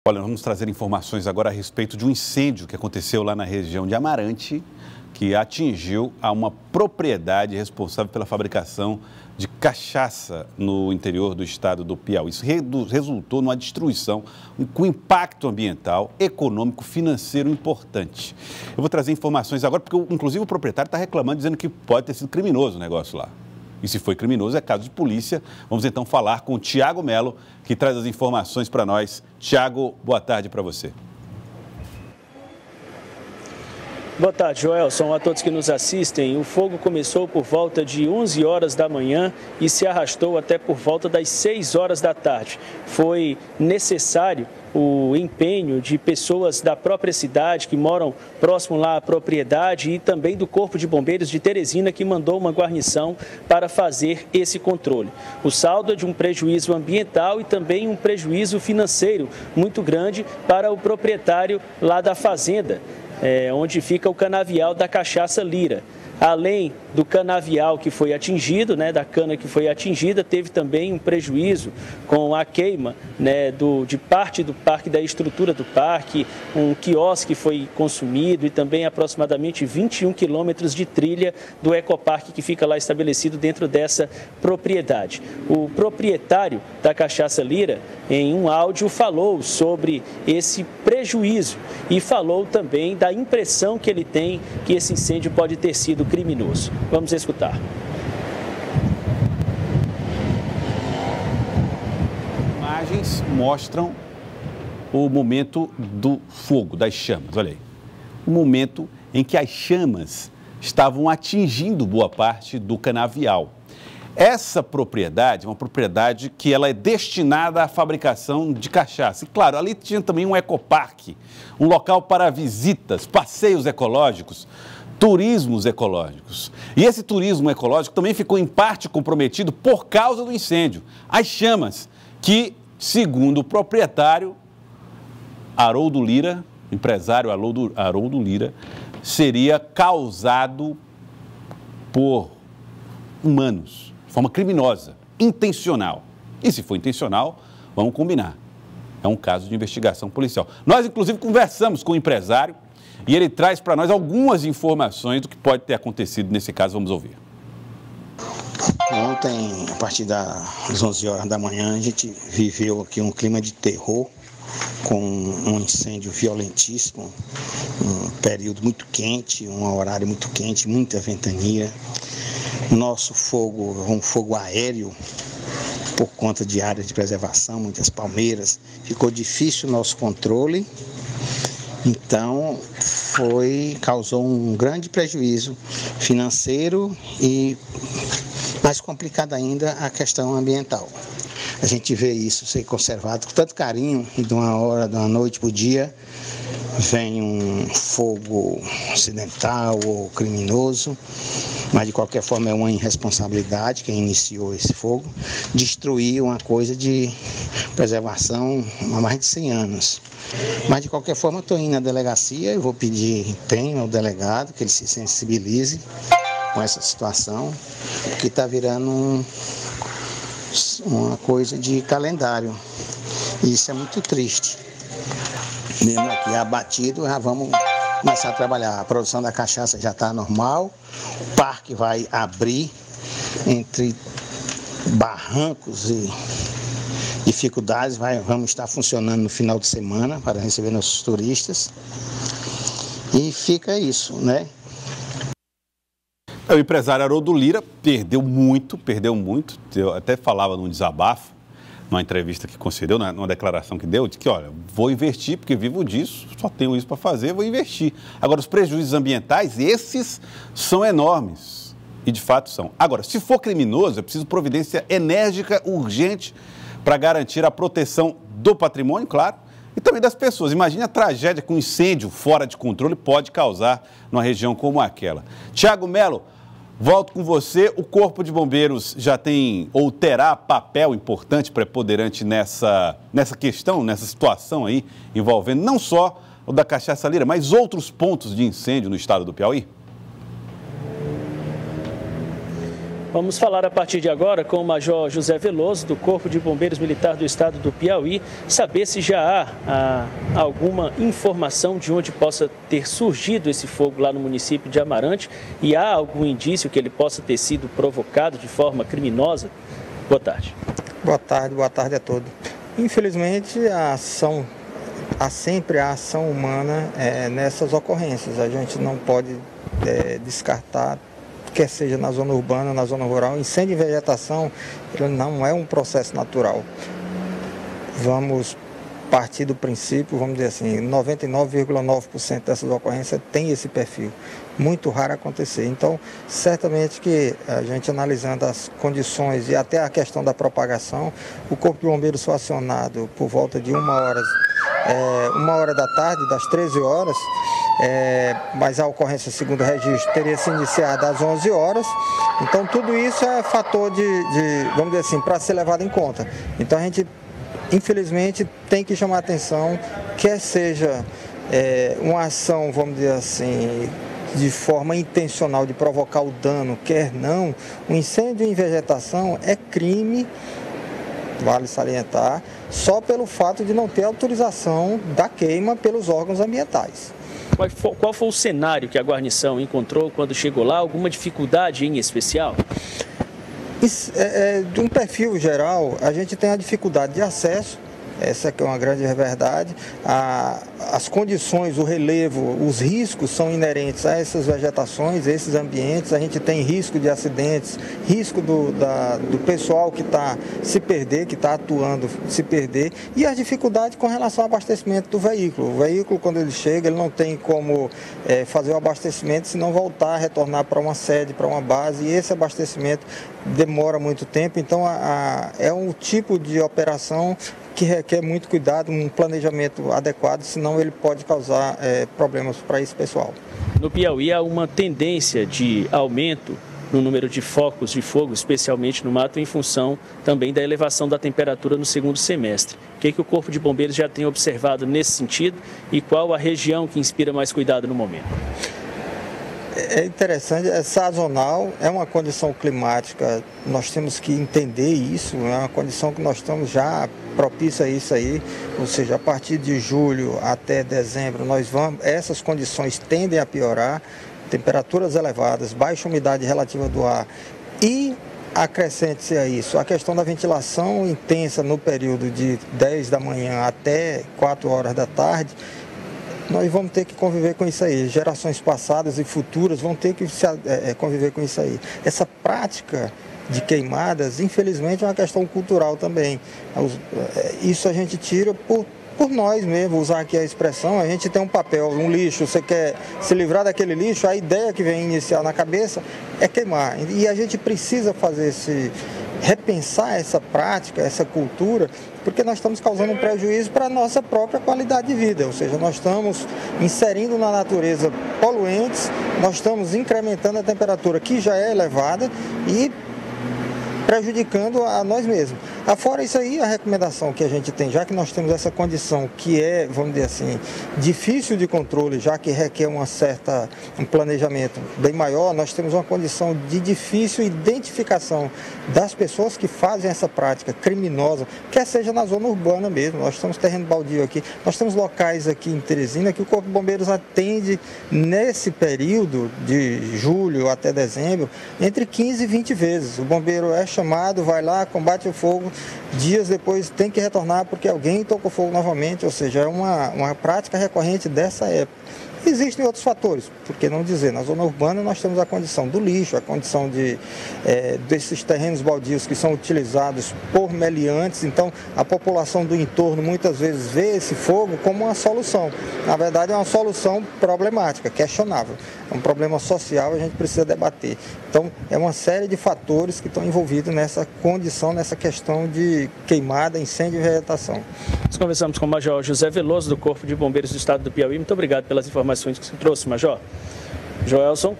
Olha, vamos trazer informações agora a respeito de um incêndio que aconteceu lá na região de Amarante, que atingiu a uma propriedade responsável pela fabricação de cachaça no interior do estado do Piauí. Isso resultou numa destruição com impacto ambiental, econômico, financeiro importante. Eu vou trazer informações agora, porque inclusive o proprietário está reclamando, dizendo que pode ter sido criminoso o negócio lá. E se foi criminoso, é caso de polícia. Vamos então falar com o Tiago Melo, que traz as informações para nós. Tiago, boa tarde para você. Boa tarde, Joelson, a todos que nos assistem. O fogo começou por volta de 11 horas da manhã e se arrastou até por volta das 6 horas da tarde. Foi necessário o empenho de pessoas da própria cidade que moram próximo lá à propriedade e também do Corpo de Bombeiros de Teresina, que mandou uma guarnição para fazer esse controle. O saldo é de um prejuízo ambiental e também um prejuízo financeiro muito grande para o proprietário lá da fazenda, onde fica o canavial da Cachaça Lira. Além do canavial que foi atingido, da cana que foi atingida, teve também um prejuízo com a queima de parte do parque, da estrutura do parque, um quiosque foi consumido e também aproximadamente 21 quilômetros de trilha do ecoparque que fica lá estabelecido dentro dessa propriedade. O proprietário da Cachaça Lira, em um áudio, falou sobre esse prejuízo e falou também da impressão que ele tem que esse incêndio pode ter sido criminoso. Vamos escutar. Imagens mostram o momento do fogo, das chamas. Olha aí. O momento em que as chamas estavam atingindo boa parte do canavial. Essa propriedade é uma propriedade que ela é destinada à fabricação de cachaça. E, claro, ali tinha também um ecoparque, um local para visitas, passeios ecológicos, turismos ecológicos. E esse turismo ecológico também ficou em parte comprometido por causa do incêndio. As chamas que, segundo o proprietário, Haroldo Lira, empresário Haroldo Lira, seria causado por humanos, de forma criminosa, intencional. E se for intencional, vamos combinar. É um caso de investigação policial. Nós, inclusive, conversamos com o empresário e ele traz para nós algumas informações do que pode ter acontecido nesse caso. Vamos ouvir. Ontem, a partir das 11 horas da manhã, a gente viveu aqui um clima de terror, com um incêndio violentíssimo, um período muito quente, um horário muito quente, muita ventania. Nosso fogo é um fogo aéreo, por conta de áreas de preservação, muitas palmeiras. Ficou difícil o nosso controle, então causou um grande prejuízo financeiro e, mais complicado ainda, a questão ambiental. A gente vê isso ser conservado com tanto carinho e de uma hora, de uma noite para o dia, vem um fogo acidental ou criminoso, mas de qualquer forma é uma irresponsabilidade quem iniciou esse fogo, destruir uma coisa de preservação há mais de 100 anos. Mas de qualquer forma estou indo na delegacia e vou pedir empenho ao delegado que ele se sensibilize com essa situação, que está virando uma coisa de calendário. E isso é muito triste. Mesmo aqui abatido, já vamos começar a trabalhar. A produção da cachaça já está normal, o parque vai abrir entre barrancos e dificuldades, vamos estar funcionando no final de semana para receber nossos turistas. E fica isso, O empresário Haroldo Lira perdeu muito. Eu até falava num desabafo, numa entrevista que concedeu, numa declaração que deu, de que, olha, vou investir, porque vivo disso, só tenho isso para fazer, vou investir. Agora, os prejuízos ambientais, esses são enormes, e de fato são. Agora, se for criminoso, é preciso providência enérgica, urgente, para garantir a proteção do patrimônio, claro, e também das pessoas. Imagine a tragédia que um incêndio fora de controle pode causar numa região como aquela. Tiago Melo, volto com você. O Corpo de Bombeiros já tem ou terá papel importante, preponderante nessa questão, nessa situação aí, envolvendo não só o da Cachaça Lira, mas outros pontos de incêndio no estado do Piauí? Vamos falar a partir de agora com o Major José Veloso, do Corpo de Bombeiros Militar do Estado do Piauí, saber se já há alguma informação de onde possa ter surgido esse fogo lá no município de Amarante e há algum indício que ele possa ter sido provocado de forma criminosa. Boa tarde. Boa tarde a todos. Infelizmente, há sempre a ação humana nessas ocorrências. A gente não pode descartar, quer seja na zona urbana, na zona rural. Incêndio e vegetação, ele não é um processo natural. Vamos partir do princípio, vamos dizer assim, 99,9% dessas ocorrências tem esse perfil. Muito raro acontecer. Então, certamente que a gente analisando as condições e até a questão da propagação, o Corpo de Bombeiros foi acionado por volta de 1h da tarde, das 13 horas, mas a ocorrência, segundo o registro, teria se iniciado às 11 horas. Então, tudo isso é fator vamos dizer assim, para ser levado em conta. Então, a gente, infelizmente, tem que chamar a atenção, quer seja uma ação, vamos dizer assim, de forma intencional de provocar o dano, quer não, o incêndio em vegetação é crime, vale salientar, só pelo fato de não ter autorização da queima pelos órgãos ambientais. Qual foi o cenário que a guarnição encontrou quando chegou lá? Alguma dificuldade em especial? De um perfil geral, a gente tem a dificuldade de acesso, essa que é uma grande verdade. As condições, o relevo, os riscos são inerentes a essas vegetações, a esses ambientes. A gente tem risco de acidentes, risco do pessoal que está se perder, que está atuando se perder, e as dificuldades com relação ao abastecimento do veículo. O veículo, quando ele chega, ele não tem como fazer o abastecimento se não voltar, retornar para uma sede, para uma base, e esse abastecimento demora muito tempo. Então, é um tipo de operação que requer muito cuidado, um planejamento adequado, senão ele pode causar problemas para esse pessoal. No Piauí há uma tendência de aumento no número de focos de fogo, especialmente no mato, em função também da elevação da temperatura no segundo semestre. O que o Corpo de Bombeiros já tem observado nesse sentido e qual a região que inspira mais cuidado no momento? É interessante, é sazonal, é uma condição climática, nós temos que entender isso, é uma condição que nós estamos já propícia a isso aí, ou seja, a partir de julho até dezembro, essas condições tendem a piorar, temperaturas elevadas, baixa umidade relativa do ar e acrescente-se a isso a questão da ventilação intensa no período de 10 da manhã até 4 horas da tarde. Nós vamos ter que conviver com isso aí. Gerações passadas e futuras vão ter que conviver com isso aí. Essa prática de queimadas, infelizmente, é uma questão cultural também. Isso a gente tira por nós mesmos, usar aqui a expressão, a gente tem um papel, um lixo, você quer se livrar daquele lixo, a ideia que vem inicial na cabeça é queimar. E a gente precisa repensar essa prática, essa cultura, porque nós estamos causando um prejuízo para a nossa própria qualidade de vida, ou seja, nós estamos inserindo na natureza poluentes, nós estamos incrementando a temperatura que já é elevada e prejudicando a nós mesmos. Fora isso aí, a recomendação que a gente tem, já que nós temos essa condição que é, vamos dizer assim, difícil de controle, já que requer um planejamento bem maior, nós temos uma condição de difícil identificação das pessoas que fazem essa prática criminosa, quer seja na zona urbana mesmo. Nós temos terreno baldio aqui, nós temos locais aqui em Teresina que o Corpo de Bombeiros atende nesse período de julho até dezembro, entre 15 e 20 vezes. O bombeiro é chamado, vai lá, combate o fogo, dias depois tem que retornar porque alguém tocou fogo novamente, ou seja, é uma prática recorrente dessa época. Existem outros fatores, por que não dizer? Na zona urbana nós temos a condição do lixo, a condição desses terrenos baldios que são utilizados por meliantes, então a população do entorno muitas vezes vê esse fogo como uma solução. Na verdade é uma solução problemática, questionável. É um problema social, a gente precisa debater. Então é uma série de fatores que estão envolvidos nessa condição, nessa questão de queimada, incêndio e vegetação. Nós conversamos com o Major José Veloso, do Corpo de Bombeiros do Estado do Piauí. Muito obrigado pelas informações que você trouxe, Major. Joelson.